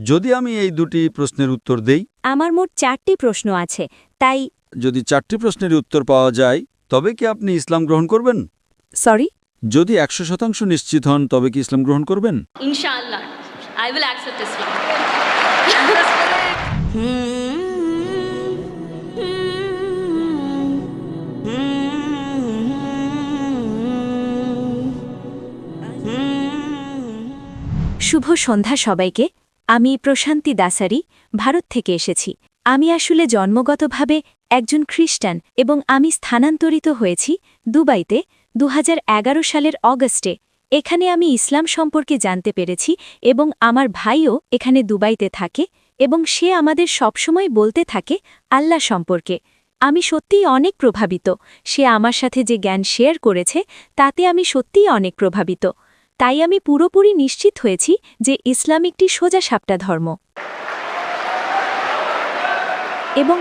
যদি আমি এই দুটি প্রশ্নের উত্তর দেই, আমার মোট 4টি প্রশ্ন আছে, তাই যদি 4টি প্রশ্নের উত্তর পাওয়া যায় তবে কি আপনি ইসলাম গ্রহণ করবেন? সরি যদি 100% নিশ্চিত হন তবে কি ইসলাম গ্রহণ করবেন? Inshallah, I will accept Islam. শুভ সন্ধ্যা সবাইকে। আমি প্রশান্তি দাসারি, ভারত থেকে এসেছি। আমি আসলে জন্মগতভাবে একজন খ্রিস্টান এবং আমি স্থানান্তরিত হয়েছি দুবাইতে 2011 সালের অগস্টে। এখানে আমি ইসলাম সম্পর্কে জানতে পেরেছি এবং আমার ভাইও এখানে দুবাইতে থাকে এবং সে আমাদের সবসময় বলতে থাকে আল্লাহ সম্পর্কে। আমি সত্যিই অনেক প্রভাবিত। সে আমার সাথে যে জ্ঞান শেয়ার করেছে তাতে আমি সত্যিই অনেক প্রভাবিত। তাই আমি পুরোপুরি নিশ্চিত হয়েছি যে ইসলাম একটি সোজাসাপটা ধর্ম এবং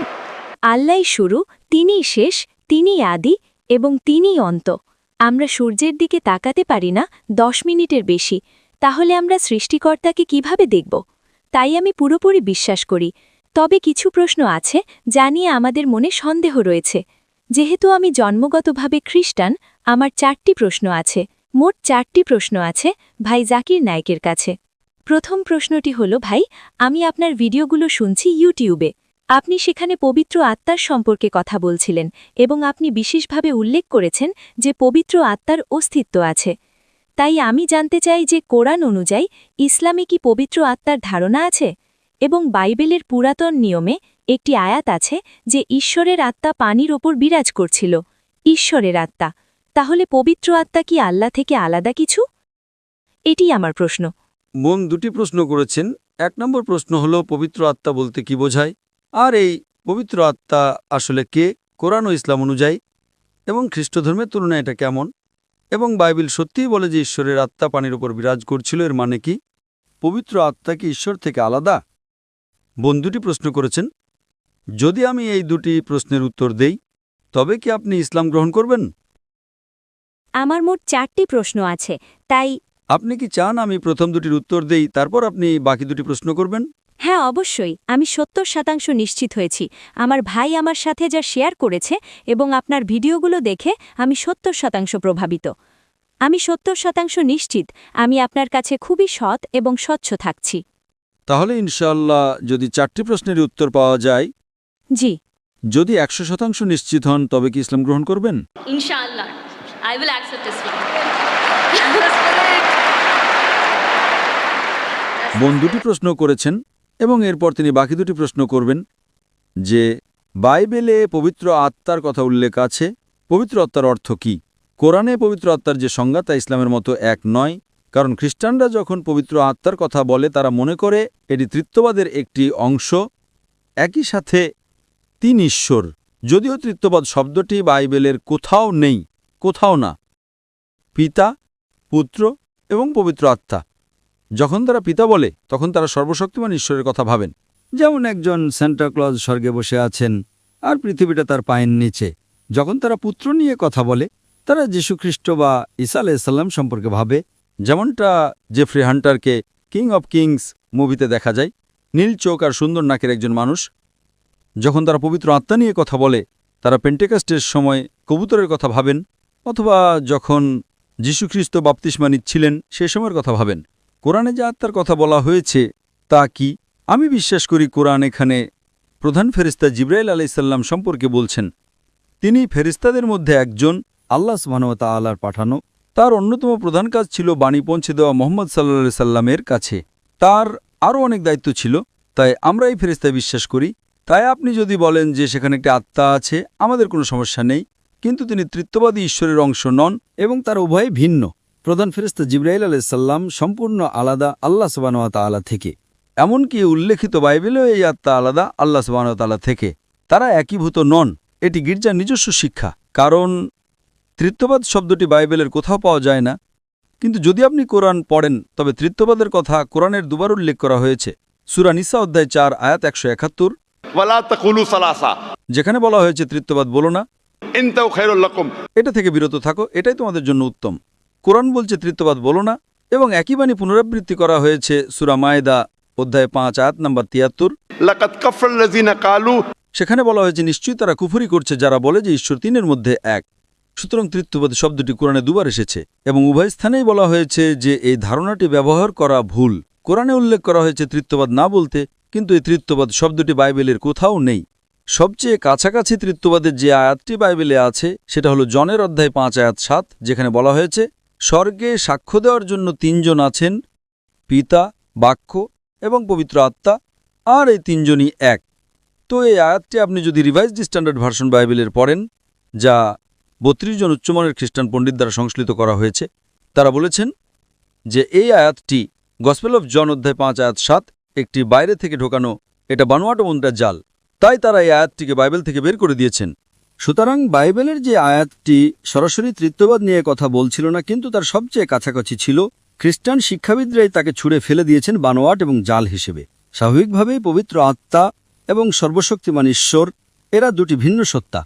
আল্লাহই শুরু, তিনিই শেষ, তিনিই আদি এবং তিনিই অন্ত। আমরা সূর্যের দিকে তাকাতে পারি না 10 মিনিটের বেশি, তাহলে আমরা সৃষ্টিকর্তাকে কিভাবে দেখব? তাই আমি পুরোপুরি বিশ্বাস করি। তবে কিছু প্রশ্ন আছে যা নিয়ে আমাদের মনে সন্দেহ রয়েছে। যেহেতু আমি জন্মগতভাবে খ্রিস্টান, আমার 4টি প্রশ্ন আছে। মোট 4টি প্রশ্ন আছে ভাই জাকির নায়েকের কাছে। প্রথম প্রশ্নটি হল, ভাই, আমি আপনার ভিডিওগুলো শুনছি ইউটিউবে। আপনি সেখানে পবিত্র আত্মার সম্পর্কে কথা বলছিলেন এবং আপনি বিশেষভাবে উল্লেখ করেছেন যে পবিত্র আত্মার অস্তিত্ব আছে। তাই আমি জানতে চাই যে কোরআন অনুযায়ী ইসলামে কি পবিত্র আত্মার ধারণা আছে? এবং বাইবেলের পুরাতন নিয়মে একটি আয়াত আছে যে ঈশ্বরের আত্মা পানির ওপর বিরাজ করছিল। ঈশ্বরের আত্মা, তাহলে পবিত্র আত্মা কি আল্লাহ থেকে আলাদা কিছু? এটি আমার প্রশ্ন। বোন দুটি প্রশ্ন করেছেন। 1 নম্বর প্রশ্ন হল পবিত্র আত্মা বলতে কি বোঝায়, আর এই পবিত্র আত্মা আসলে কে কোরআন ও ইসলাম অনুযায়ী, এবং খ্রিস্টধর্মের তুলনায় এটা কেমন, এবং বাইবেল সত্যিই বলে যে ঈশ্বরের আত্মা পানির উপর বিরাজ করছিল, এর মানে কি পবিত্র আত্মা কি ঈশ্বর থেকে আলাদা? বোন দুটি প্রশ্ন করেছেন। যদি আমি এই দুটি প্রশ্নের উত্তর দেই তবে কি আপনি ইসলাম গ্রহণ করবেন? আমার মোট 4টি প্রশ্ন আছে, তাই আপনি কি চান আমি প্রথম দুটির উত্তর দেই, তারপর আপনি বাকি দুটি প্রশ্ন করবেন? হ্যাঁ, অবশ্যই। আমি 70% নিশ্চিত হয়েছি। আমার ভাই আমার সাথে যা শেয়ার করেছে এবং আপনার ভিডিওগুলো দেখে আমি 70% প্রভাবিত। আমি 70% নিশ্চিত আমি আপনার কাছে খুবই সৎ এবং স্বচ্ছ থাকছি। তাহলে ইনশাআল্লাহ যদি 4টি প্রশ্নের উত্তর পাওয়া যায়, জি। যদি 100% নিশ্চিত হন তবে কি ইসলাম গ্রহণ করবেন? Inshallah, I will accept Islam. বোন দুটি প্রশ্ন করেছেন এবং এরপর তিনি বাকি দুটি প্রশ্ন করবেন যে বাইবেলে পবিত্র আত্মার কথা উল্লেখ আছে, পবিত্র আত্মার অর্থ কি? কোরআনে পবিত্র আত্মার যে সংজ্ঞা তা ইসলামের মতো এক নয়, কারণ খ্রিস্টানরা যখন পবিত্র আত্মার কথা বলে তারা মনে করে এটি ত্রিত্ববাদের একটি অংশ। একই সাথে 3 ঈশ্বর, যদিও ত্রিত্ববাদ শব্দটি বাইবেলের কোথাও নেই, কোথাও না। পিতা, পুত্র এবং পবিত্র আত্মা। যখন তারা পিতা বলে তখন তারা সর্বশক্তিমান ঈশ্বরের কথা ভাবেন, যেমন একজন সান্টা ক্লজ স্বর্গে বসে আছেন আর পৃথিবীটা তার পায়ের নিচে। যখন তারা পুত্র নিয়ে কথা বলে তারা যীশুখ্রিস্ট বা ঈসা আলাইহিস সম্পর্কে ভাবে, যেমনটা জেফ্রি হান্টারকে কিং অব কিংস মুভিতে দেখা যায়, নীল চোখ আর সুন্দর নাকের একজন মানুষ। যখন তারা পবিত্র আত্মা নিয়ে কথা বলে তারা পেন্টেকস্টের সময় কবুতরের কথা ভাবেন, অথবা যখন যীশুখ্রিস্ট বাপ্তিস্মা নিচ্ছিলেন সে সময়ের কথা ভাবেন। কোরআনে যে আত্মার কথা বলা হয়েছে তা কি? আমি বিশ্বাস করি কোরআন এখানে প্রধান ফেরেশতা জিবরাইল আলাইহিসসালাম সম্পর্কে বলছেন। তিনি ফেরেশতাদের মধ্যে একজন, আল্লাহ সুবহানাহু ওয়া তাআলার পাঠানো। তার অন্যতম প্রধান কাজ ছিল বাণী পৌঁছে দেওয়া মুহাম্মদ সাল্লাল্লাহু আলাইহি সাল্লামের কাছে। তার আরও অনেক দায়িত্ব ছিল, তাই আমরা এই ফেরেশতায় বিশ্বাস করি। তাই আপনি যদি বলেন যে সেখানে একটি আত্মা আছে, আমাদের কোনো সমস্যা নেই, কিন্তু তিনি ত্রিত্ববাদী ঈশ্বরের অংশ নন এবং তার উভয় ভিন্ন। প্রধান ফেরেশতা জিবরাইল আলাইহিস সালাম সম্পূর্ণ আলাদা আল্লাহ সুবহানাহু ওয়া তাআলা থেকে। এমনকি উল্লেখিত বাইবেলেও এই আত্মা আলাদা আল্লাহ সুবহানাহু ওয়া তাআলা থেকে। তারা একীভূত নন। এটি গির্জার নিজস্ব শিক্ষা, কারণ ত্রিত্ববাদ শব্দটি বাইবেলের কোথাও পাওয়া যায় না। কিন্তু যদি আপনি কোরআন পড়েন তবে ত্রিত্ববাদের কথা কোরআনের দুবার উল্লেখ করা হয়েছে। সূরা নিসা অধ্যায় 4 আয়াত 171, ওয়ালা তাকুলু সালাসা, যেখানে বলা হয়েছে ত্রিত্ববাদ বলো না, ইনতাউ খায়রুল লাকুম, এটা থেকে বিরত থাকো, এটাই তোমাদের জন্য উত্তম। কোরআন বলছে ত্রিত্ববাদ বলো না, এবং একই বাণী পুনরাবৃত্তি করা হয়েছে সূরা মায়েদা অধ্যায় 5 আয়াত নম্বর 73। लकद कफर लजीन कालू সেখানে বলা হয়েছে নিশ্চয়ই তারা কুফরি করছে যারা বলে যে ঈশ্বর তিনের মধ্যে এক। সুতরাং তৃতীয়বাদ শব্দটি কোরআনে দুবার এসেছে এবং উভয় স্থানেই বলা হয়েছে যে এই ধারণাটি ব্যবহার করা ভুল। কোরআনে উল্লেখ করা হয়েছে তৃতীয়বাদ না বলতে, কিন্তু এই তৃতীয়বাদ শব্দটি বাইবেলের কোথাও নেই। সবচেয়ে কাছাকাছি তৃতীয়বাদের যে আয়াতটি বাইবেলে আছে সেটা হলো জনের অধ্যায় 5 আয়াত 7, যেখানে বলা হয়েছে স্বর্গে সাক্ষ্য দেওয়ার জন্য তিনজন আছেন, পিতা, বাক্য এবং পবিত্র আত্মা, আর এই তিনজনই এক। তো এই আয়াতটি আপনি যদি রিভাইজড স্ট্যান্ডার্ড ভার্সন বাইবেলের পড়েন, যা 32 জন উচ্চমানের খ্রিস্টান পণ্ডিত দ্বারা সংশ্লিষ্ট করা হয়েছে, তারা বলেছেন যে এই আয়াতটি গসপেল অফ জন অধ্যায় 5 আয়াত 7 একটি বাইরে থেকে ঢোকানো, এটা বানোয়াট মুদ্রার জাল। তাই তারা এই আয়াতটিকে বাইবেল থেকে বের করে দিয়েছেন। সুতরাং বাইবেলের যে আয়াতটি সরাসরি তৃতীয়বাদ নিয়ে কথা বলছিল না, কিন্তু তার সবচেয়ে কাছাকাছি ছিল, খ্রিস্টান শিক্ষাবিদরাই তাকে ছুঁড়ে ফেলে দিয়েছেন বানোয়াট এবং জাল হিসেবে। স্বাভাবিকভাবেই পবিত্র আত্মা এবং সর্বশক্তিমান ঈশ্বর এরা দুটি ভিন্ন সত্তা,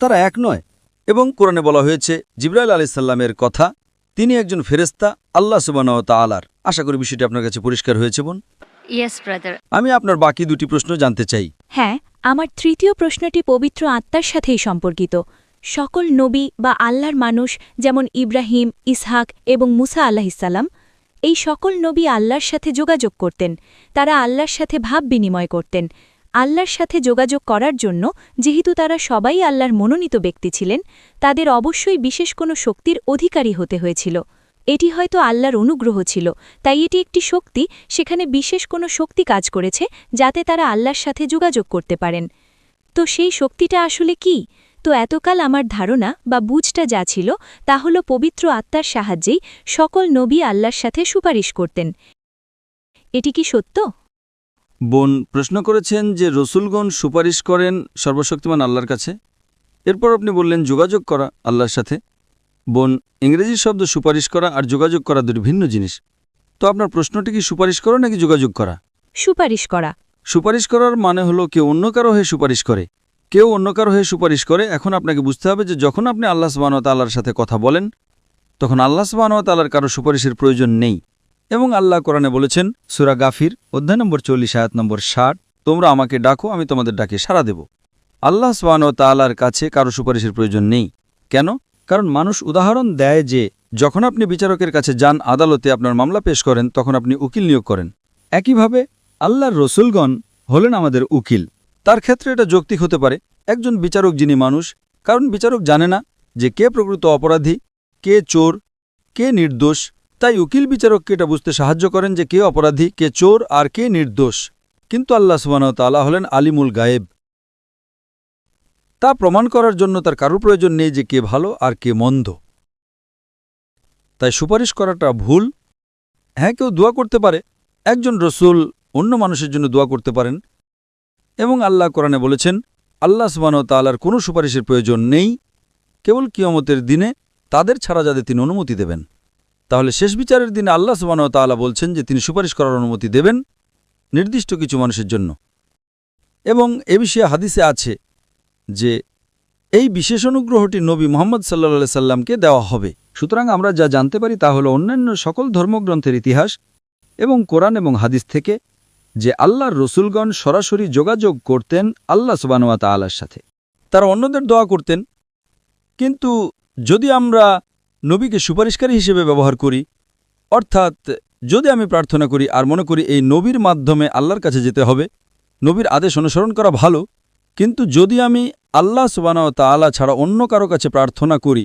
তারা এক নয়। এবং কোরআনে বলা হয়েছে জিবরাইল আলাইহিস সালামের কথা, তিনি একজন ফেরেশতা আল্লাহ সুবহানাহু ওয়া তাআলার। আশা করি বিষয়টি আপনার কাছে পরিষ্কার হয়েছে বোন। Yes, brother. আমি আপনার বাকি দুটি প্রশ্ন জানতে চাই। হ্যাঁ, আমার তৃতীয় প্রশ্নটি পবিত্র আত্মার সাথেই সম্পর্কিত। সকল নবী বা আল্লাহর মানুষ, যেমন ইব্রাহিম, ইসহাক এবং মুসা আলাহিসাল্লাম, এই সকল নবী আল্লাহর সাথে যোগাযোগ করতেন। তারা আল্লাহর সাথে ভাব বিনিময় করতেন। আল্লাহর সাথে যোগাযোগ করার জন্য যেহেতু তারা সবাই আল্লাহর মনোনীত ব্যক্তি ছিলেন, তাদের অবশ্যই বিশেষ কোনো শক্তির অধিকারী হতে হয়েছিল। এটি হয়তো আল্লাহর অনুগ্রহ ছিল, তাই এটি একটি শক্তি, সেখানে বিশেষ কোনো শক্তি কাজ করেছে যাতে তারা আল্লাহর সাথে যোগাযোগ করতে পারেন। তো সেই শক্তিটা আসলে কি? তো এতকাল আমার ধারণা বা বুঝটা যা ছিল তা হল পবিত্র আত্মার সাহায্যেই সকল নবী আল্লাহর সাথে সুপারিশ করতেন। এটি কি সত্য? বোন প্রশ্ন করেছেন যে রসুলগণ সুপারিশ করেন সর্বশক্তিমান আল্লাহর কাছে। এরপর আপনি বললেন যোগাযোগ করা আল্লাহর সাথে। বোন, ইংরেজি শব্দ সুপারিশ করা আর যোগাযোগ করা দুটি ভিন্ন জিনিস। তো আপনার প্রশ্নটি কি সুপারিশ করা নাকি যোগাযোগ করা? সুপারিশ করা। সুপারিশ করার মানে হলো কেউ অন্য কারো হয়ে সুপারিশ করে। কেউ অন্য কারো হয়ে সুপারিশ করে। এখন আপনাকে বুঝতে হবে যে যখন আপনি আল্লাহ সুবহানাহু ওয়া তাআলার সাথে কথা বলেন, তখন আল্লাহ সুবহানাহু ওয়া তাআলার কারো সুপারিশের প্রয়োজন নেই। এবং আল্লাহ কোরআনে বলেছেন সূরা গাফির অধ্যায় নম্বর 40 আয়াত নম্বর 60, তোমরা আমাকে ডাকো, আমি তোমাদের ডাকে সাড়া দেব। আল্লাহ সুবহানাহু ওয়া তাআলার কাছে কারো সুপারিশের প্রয়োজন নেই। কেন? কারণ মানুষ উদাহরণ দেয় যে যখন আপনি বিচারকের কাছে যান, আদালতে আপনার মামলা পেশ করেন, তখন আপনি উকিল নিয়োগ করেন। একইভাবে আল্লাহর রসুলগণ হলেন আমাদের উকিল। তার ক্ষেত্রে এটা যৌক্তিক হতে পারে, একজন বিচারক যিনি মানুষ, কারণ বিচারক জানে না যে কে প্রকৃত অপরাধী, কে চোর, কে নির্দোষ। তাই উকিল বিচারককে এটা বুঝতে সাহায্য করেন যে কে অপরাধী, কে চোর আর কে নির্দোষ। কিন্তু আল্লাহ সুবহানাহু ওয়া তাআলা হলেন আলিমুল গায়েব। তা প্রমাণ করার জন্য তার কারো প্রয়োজন নেই যে কে ভালো আর কে মন্দ। তাই সুপারিশ করাটা ভুল। হ্যাঁ, কেউ দোয়া করতে পারে, একজন রসুল অন্য মানুষের জন্য দোয়া করতে পারেন। এবং আল্লাহ কোরআনে বলেছেন আল্লাহ সুবহানাহু ওয়া তাআলার কোনো সুপারিশের প্রয়োজন নেই, কেবল কিয়ামতের দিনে তাদের ছাড়া যাদের তিনি অনুমতি দেবেন। তাহলে শেষ বিচারের দিনে আল্লাহ সুবহানাহু ওয়া তাআলা বলছেন যে তিনি সুপারিশ করার অনুমতি দেবেন নির্দিষ্ট কিছু মানুষের জন্য। এবং এ বিষয়ে হাদিসে আছে যে এই বিশেষ অনুগ্রহটি নবী মুহাম্মদ সাল্লাল্লাহু আলাইহি সাল্লামকে দেওয়া হবে। সুতরাং আমরা যা জানতে পারি তা হলো অন্যান্য সকল ধর্মগ্রন্থের ইতিহাস এবং কোরআন এবং হাদিস থেকে যে আল্লাহর রসুলগণ সরাসরি যোগাযোগ করতেন আল্লাহ সুবহানাহু ওয়া তাআলার সাথে। তারা অন্যদের দোয়া করতেন। কিন্তু যদি আমরা নবীকে সুপারিশকারী হিসেবে ব্যবহার করি, অর্থাৎ যদি আমি প্রার্থনা করি আর মনে করি এই নবীর মাধ্যমে আল্লাহর কাছে যেতে হবে, নবীর আদেশ অনুসরণ করা ভালো, কিন্তু যদি আমি আল্লাহ সুবহানাহু ওয়া তাআলা ছাড়া অন্য কারো কাছে প্রার্থনা করি,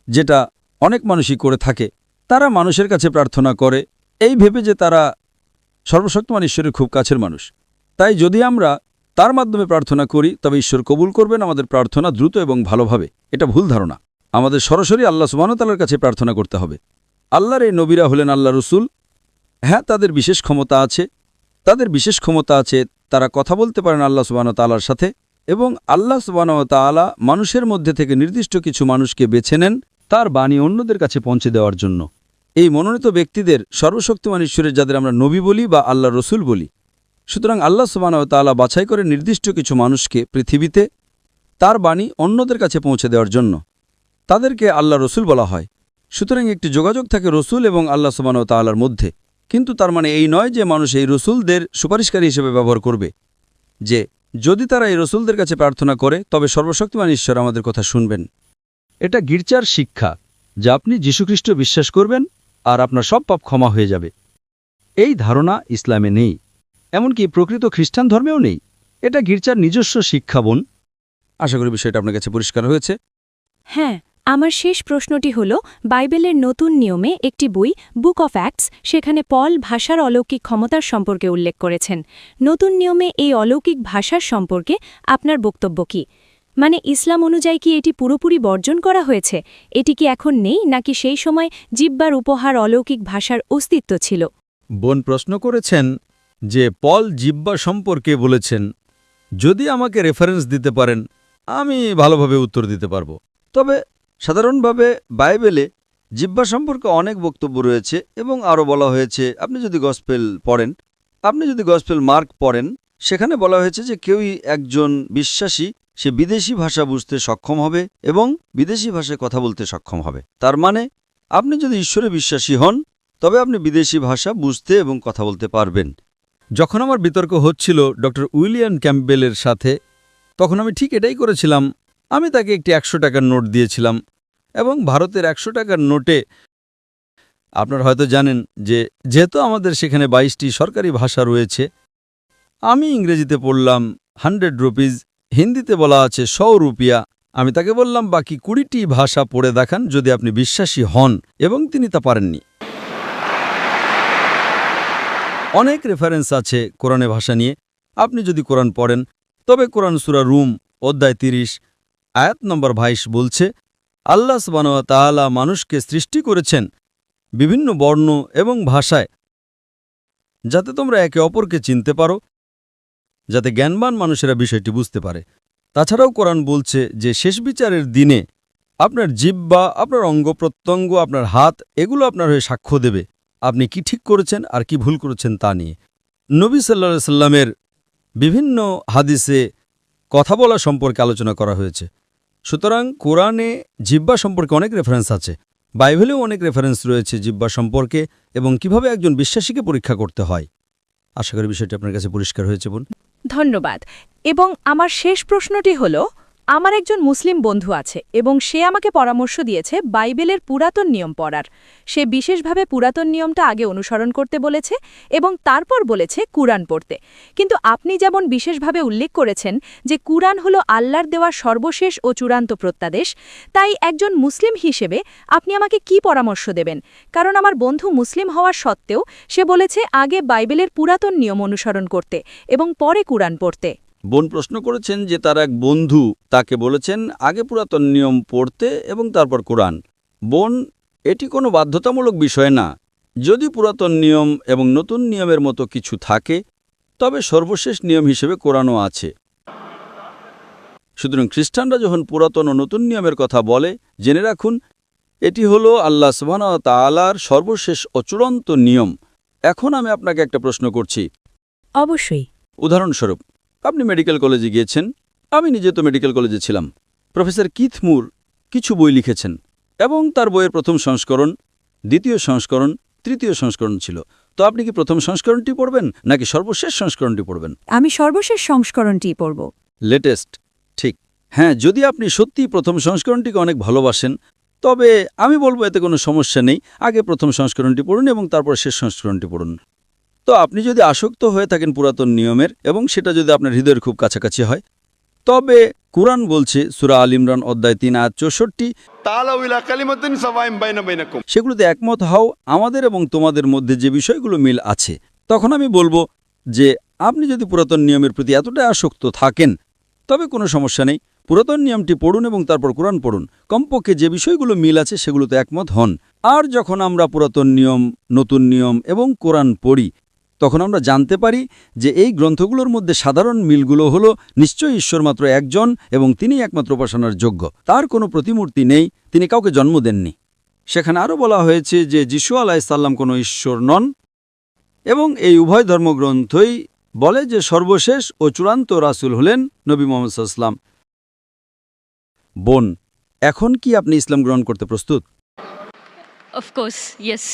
যেটা অনেক মানুষই করে থাকে, তারা মানুষের কাছে প্রার্থনা করে এই ভেবে যে তারা সর্বশক্তিমান ঈশ্বরের খুব কাছের মানুষ। তাই যদি আমরা তার মাধ্যমে প্রার্থনা করি তবে ঈশ্বর কবুল করবেন আমাদের প্রার্থনা দ্রুত এবং ভালোভাবে। এটা ভুল ধারণা। আমাদের সরাসরি আল্লাহ সুবহানাহু ওয়া তাআলার কাছে প্রার্থনা করতে হবে। আল্লাহর এই নবীরা হলেন আল্লাহ রসুল। হ্যাঁ, তাদের বিশেষ ক্ষমতা আছে, তারা কথা বলতে পারেন আল্লাহ সুবহানাহু ওয়া তাআলার সাথে। এবং আল্লাহ সুবহানাহু ওয়া তাআলা মানুষের মধ্যে থেকে নির্দিষ্ট কিছু মানুষকে বেছে নেন তার বাণী অন্যদের কাছে পৌঁছে দেওয়ার জন্য। এই মনোনীত ব্যক্তিদের সর্বশক্তিমান ঈশ্বরের যাদের আমরা নবী বলি বা আল্লাহ রসুল বলি। সুতরাং আল্লাহ সুবহানাহু ওয়া তাআলা বাছাই করে নির্দিষ্ট কিছু মানুষকে পৃথিবীতে তার বাণী অন্যদের কাছে পৌঁছে দেওয়ার জন্য, তাদেরকে আল্লাহ রসুল বলা হয়। সুতরাং একটি যোগাযোগ থাকে রসুল এবং আল্লাহ সুবহানাহু ওয়া তাআলার মধ্যে। কিন্তু তার মানে এই নয় যে মানুষ এই রসুলদের সুপারিশকারী হিসেবে ব্যবহার করবে, যে যদি তারা এই রসুলদের কাছে প্রার্থনা করে তবে সর্বশক্তিমান ঈশ্বর আমাদের কথা শুনবেন। এটা গির্জার শিক্ষা, যা আপনি যীশুখ্রিস্ট বিশ্বাস করবেন আর আপনার সব পাপ ক্ষমা হয়ে যাবে। এই ধারণা ইসলামে নেই, এমনকি প্রকৃত খ্রিস্টান ধর্মেও নেই। এটা গির্জার নিজস্ব শিক্ষা বোন। আশা করি বিষয়টা আপনার কাছে পরিষ্কার হয়েছে। হ্যাঁ, আমার শেষ প্রশ্নটি হল, বাইবেলের নতুন নিয়মে একটি বই, বুক অফ অ্যাক্টস, সেখানে পল ভাষার অলৌকিক ক্ষমতার সম্পর্কে উল্লেখ করেছেন। নতুন নিয়মে এই অলৌকিক ভাষার সম্পর্কে আপনার বক্তব্য কি? মানে ইসলাম অনুযায়ী কি এটি পুরোপুরি বর্জন করা হয়েছে? এটি কি এখন নেই, নাকি সেই সময় জিহ্বার উপহার অলৌকিক ভাষার অস্তিত্ব ছিল? বোন প্রশ্ন করেছেন যে পল জিহ্বা সম্পর্কে বলেছেন। যদি আমাকে রেফারেন্স দিতে পারেন আমি ভালোভাবে উত্তর দিতে পারব। তবে সাধারণভাবে বাইবেলে জিহ্বা সম্পর্কে অনেক বক্তব্য রয়েছে এবং আরও বলা হয়েছে। আপনি যদি গসপেল মার্ক পড়েন, সেখানে বলা হয়েছে যে কেউই একজন বিশ্বাসী সে বিদেশি ভাষা বুঝতে সক্ষম হবে এবং বিদেশি ভাষায় কথা বলতে সক্ষম হবে। তার মানে আপনি যদি ঈশ্বরে বিশ্বাসী হন তবে আপনি বিদেশি ভাষা বুঝতে এবং কথা বলতে পারবেন। যখন আমার বিতর্ক হচ্ছিল ডক্টর উইলিয়াম ক্যাম্পবেলের সাথে, তখন আমি ঠিক এটাই করেছিলাম। আমি তাকে একটি 100 টাকার নোট দিয়েছিলাম এবং ভারতের 100 টাকার নোটে আপনারা হয়তো জানেন যে যেহেতু আমাদের সেখানে 22টি সরকারি ভাষা রয়েছে, আমি ইংরেজিতে পড়লাম 100 রুপিজ, হিন্দিতে বলা আছে 100 রুপিয়া। আমি তাকে বললাম বাকি 20টি ভাষা পড়ে দেখান যদি আপনি বিশ্বাসী হন, এবং তিনি তা পারেননি। অনেক রেফারেন্স আছে কোরআনে ভাষা নিয়ে। আপনি যদি কোরআন পড়েন তবে কোরআন সূরা রুম অধ্যায় 30 আয়াত নম্বর 22 বলছে, আল্লাহ সুবহানাহু ওয়া তাআলা মানুষকে সৃষ্টি করেছেন বিভিন্ন বর্ণ এবং ভাষায়, যাতে তোমরা একে অপরকে চিনতে পারো, যাতে জ্ঞানবান মানুষেরা বিষয়টি বুঝতে পারে। তাছাড়াও কোরআন বলছে যে শেষ বিচারের দিনে আপনার জিহ্বা, আপনার অঙ্গ প্রত্যঙ্গ, আপনার হাত, এগুলো আপনার হয়ে সাক্ষ্য দেবে আপনি কি ঠিক করেছেন আর কি ভুল করেছেন তা নিয়ে। নবী সাল্লাল্লাহু আলাইহি সাল্লামের বিভিন্ন হাদিসে কথা বলা সম্পর্কে আলোচনা করা হয়েছে। সুতরাং কোরআনে জিহ্বা সম্পর্কে অনেক রেফারেন্স আছে, বাইবেলেও অনেক রেফারেন্স রয়েছে জিহ্বা সম্পর্কে এবং কিভাবে একজন বিশ্বাসীকে পরীক্ষা করতে হয়। আশা করি বিষয়টি আপনার কাছে পরিষ্কার হয়েছে বোন। ধন্যবাদ। এবং আমার শেষ প্রশ্নটি হল, আমার একজন মুসলিম বন্ধু আছে এবং সে আমাকে পরামর্শ দিয়েছে বাইবেলের পুরাতন নিয়ম পড়ার। সে বিশেষভাবে পুরাতন নিয়মটা আগে অনুসরণ করতে বলেছে এবং তারপর বলেছে কুরআন পড়তে। কিন্তু আপনি যেমন বিশেষভাবে উল্লেখ করেছেন যে কুরআন হলো আল্লাহর দেওয়া সর্বশেষ ও চূড়ান্ত প্রত্যাদেশ, তাই একজন মুসলিম হিসেবে আপনি আমাকে কি পরামর্শ দেবেন? কারণ আমার বন্ধু মুসলিম হওয়ার সত্ত্বেও সে বলেছে আগে বাইবেলের পুরাতন নিয়ম অনুসরণ করতে এবং পরে কুরআন পড়তে। বোন প্রশ্ন করেছেন যে তার এক বন্ধু তাকে বলেছেন আগে পুরাতন নিয়ম পড়তে এবং তারপর কোরআন। বোন, এটি কোনো বাধ্যতামূলক বিষয় না। যদি পুরাতন নিয়ম এবং নতুন নিয়মের মতো কিছু থাকে তবে সর্বশেষ নিয়ম হিসেবে কোরআনও আছে। সুতরাং খ্রিস্টানরা যখন পুরাতন ও নতুন নিয়মের কথা বলে, জেনে রাখুন এটি হলো আল্লাহ সুবহানাহু ওয়া তাআলার সর্বশেষ ও চূড়ান্ত নিয়ম। এখন আমি আপনাকে একটা প্রশ্ন করছি। অবশ্যই। উদাহরণস্বরূপ, আপনি মেডিকেল কলেজে গিয়েছেন। আমি নিজে তো মেডিকেল কলেজে ছিলাম। প্রফেসর কিথ মুর কিছু বই লিখেছেন এবং তার বইয়ের প্রথম সংস্করণ, দ্বিতীয় সংস্করণ, তৃতীয় সংস্করণ ছিল। তো আপনি কি প্রথম সংস্করণটি পড়বেন নাকি সর্বশেষ সংস্করণটি পড়বেন? আমি সর্বশেষ সংস্করণটি পড়ব। লেটেস্ট, ঠিক। হ্যাঁ, যদি আপনি সত্যিই প্রথম সংস্করণটিকে অনেক ভালোবাসেন তবে আমি বলবো এতে কোনো সমস্যা নেই। আগে প্রথম সংস্করণটি পড়ুন এবং তারপর শেষ সংস্করণটি পড়ুন। তো আপনি যদি আসক্ত হয়ে থাকেন পুরাতন নিয়মের এবং সেটা যদি আপনার হৃদয়ের খুব কাছাকাছি হয়, তবে কুরআন বলছে সূরা আল ইমরান অধ্যায় 3 আয়াত 64, তাআলাউ ইলা কালিমাতিন সাওয়াইন বাইনাকুম। সেগুলোতে একমত হও আমাদের এবং তোমাদের মধ্যে যে বিষয়গুলো মিল আছে। তখন আমি বলবো যে আপনি যদি পুরাতন নিয়মের প্রতি এতটা আসক্ত থাকেন তবে কোনো সমস্যা নেই। পুরাতন নিয়মটি পড়ুন এবং তারপর কোরআন পড়ুন। কমপক্ষে যে বিষয়গুলো মিল আছে সেগুলোতে একমত হন। আর যখন আমরা পুরাতন নিয়ম, নতুন নিয়ম এবং কোরআন পড়ি তখন আমরা জানতে পারি যে এই গ্রন্থগুলোর মধ্যে সাধারণ মিলগুলো হলো নিশ্চয়ই ঈশ্বর মাত্র একজন এবং তিনি একমাত্র উপাসনার যোগ্য। তার কোনো প্রতিমূর্তি নেই, তিনি কাউকে জন্ম দেননি। সেখানে আরও বলা হয়েছে যে যিশু আলাইহিস সালাম কোনো ঈশ্বর নন এবং এই উভয় ধর্মগ্রন্থই বলে যে সর্বশেষ ও চূড়ান্ত রাসূল হলেন নবী মুহাম্মদ সাল্লাল্লাহু আলাইহি ওয়াসাল্লাম। বোন, এখন কি আপনি ইসলাম গ্রহণ করতে প্রস্তুত? Of course, yes.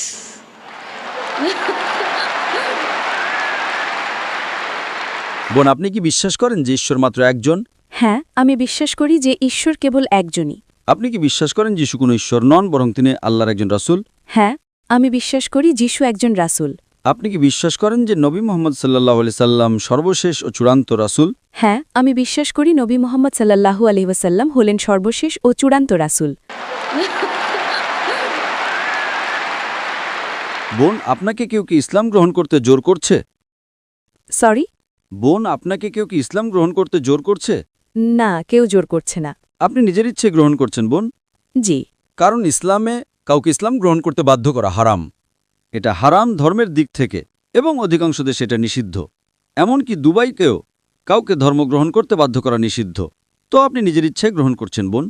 বোন, আপনি কি বিশ্বাস করেন যে ঈশ্বর মাত্র একজন? হ্যাঁ, আমি বিশ্বাস করি যে ঈশ্বর কেবল একজনই। আপনি কি বিশ্বাস করেন যিশু কোনো ঈশ্বর নন, বরং তিনি আল্লাহর একজন রাসূল? হ্যাঁ, আমি বিশ্বাস করি যিশু একজন রাসূল। আপনি কি বিশ্বাস করেন যে নবী মুহাম্মদ সাল্লাল্লাহু আলাইহি সাল্লাম সর্বশেষ ও চূড়ান্ত রাসূল? হ্যাঁ, আমি বিশ্বাস করি নবী মুহাম্মদ সাল্লাল্লাহু আলাইহি ওয়াসাল্লাম হলেন সর্বশেষ ও চূড়ান্ত রাসূল। বোন, আপনাকে কেউ কি ইসলাম গ্রহণ করতে জোর করছে? সরি? বোন, আপনাকে কেউ কি ইসলাম গ্রহণ করতে জোর করছে? না, কেউ জোর করছে না। আপনি নিজের ইচ্ছে গ্রহণ করছেন বোন। জি। কারণ ইসলামে কাউকে ইসলাম গ্রহণ করতে বাধ্য করা হারাম। এটা হারাম ধর্মের দিক থেকে, এবং অধিকাংশ দেশে এটা নিষিদ্ধ। এমনকি দুবাইকেও কাউকে ধর্ম গ্রহণ করতে বাধ্য করা নিষিদ্ধ। তো আপনি নিজের ইচ্ছে গ্রহণ করছেন বোন।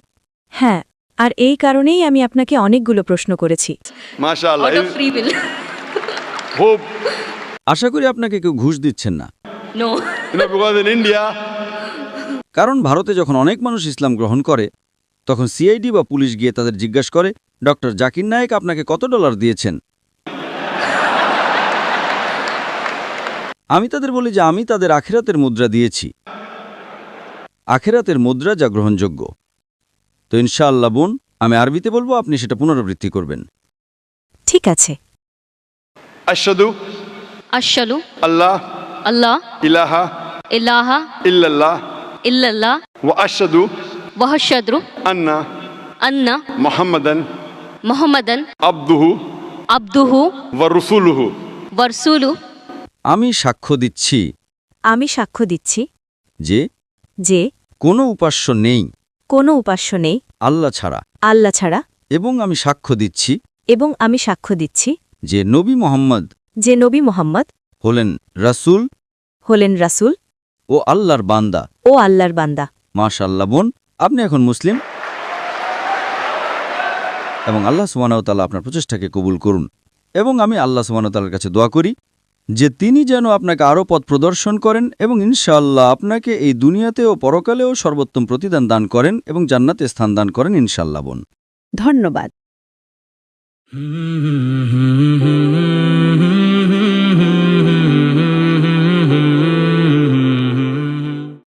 হ্যাঁ, আর এই কারণেই আমি আপনাকে অনেকগুলো প্রশ্ন করেছি। MashaAllah. Out of free will. Hope, আশা করি আপনাকে কেউ ঘুষ দিচ্ছেন না। No. because in India, কারণ ভারতে যখন অনেক মানুষ ইসলাম গ্রহণ করে, তখন সিআইডি বা পুলিশ গিয়ে তাদের জিজ্ঞাসা করে, ডক্টর জাকির নায়েক আপনাকে কত ডলার দিয়েছেন? আমি তাদের বলি যে আমি তাদের আখিরাতের মুদ্রা দিয়েছি। আখিরাতের মুদ্রা যা গ্রহণযোগ্য। তো ইনশাআল্লাহ বোন, আমি আরবিতে বলবো, আপনি সেটা পুনরাবৃত্তি করবেন। ঠিক আছে। Ashhadu Ashhadu Allah Allah ilaha ilaha illallah illallah wa ashhadu wa ashhadu anna anna Muhammadan Muhammadan abduhu abduhu wa rasuluhu. wa rasuluhu. আমি সাক্ষ্য দিচ্ছি আমি সাক্ষ্য দিচ্ছি যে যে কোনো উপাস্য নেই কোনো উপাস্য নেই আল্লাহ ছাড়া, আল্লাহ ছাড়া, এবং আমি সাক্ষ্য দিচ্ছি এবং আমি সাক্ষ্য দিচ্ছি যে নবী মুহাম্মদ যে নবী মুহাম্মদ হলেন রাসূল হলেন রাসূল ও আল্লাহর বান্দা। ও আল্লাহর বান্দা। মাশাআল্লাহ বোন, আপনি এখন মুসলিম, এবং আল্লাহ সুবহানাহু ওয়া তাআলা আপনার প্রচেষ্টাকে কবুল করুন। এবং আমি আল্লাহ সুবহানাহু ওয়া তাআলার কাছে দোয়া করি যে তিনি যেন আপনাকে আরও পথ প্রদর্শন করেন, এবং ইনশাআল্লাহ আপনাকে এই দুনিয়াতে ও পরকালেও সর্বোত্তম প্রতিদান দান করেন এবং জান্নাতে স্থান দান করেন ইনশাআল্লাহ বোন। ধন্যবাদ।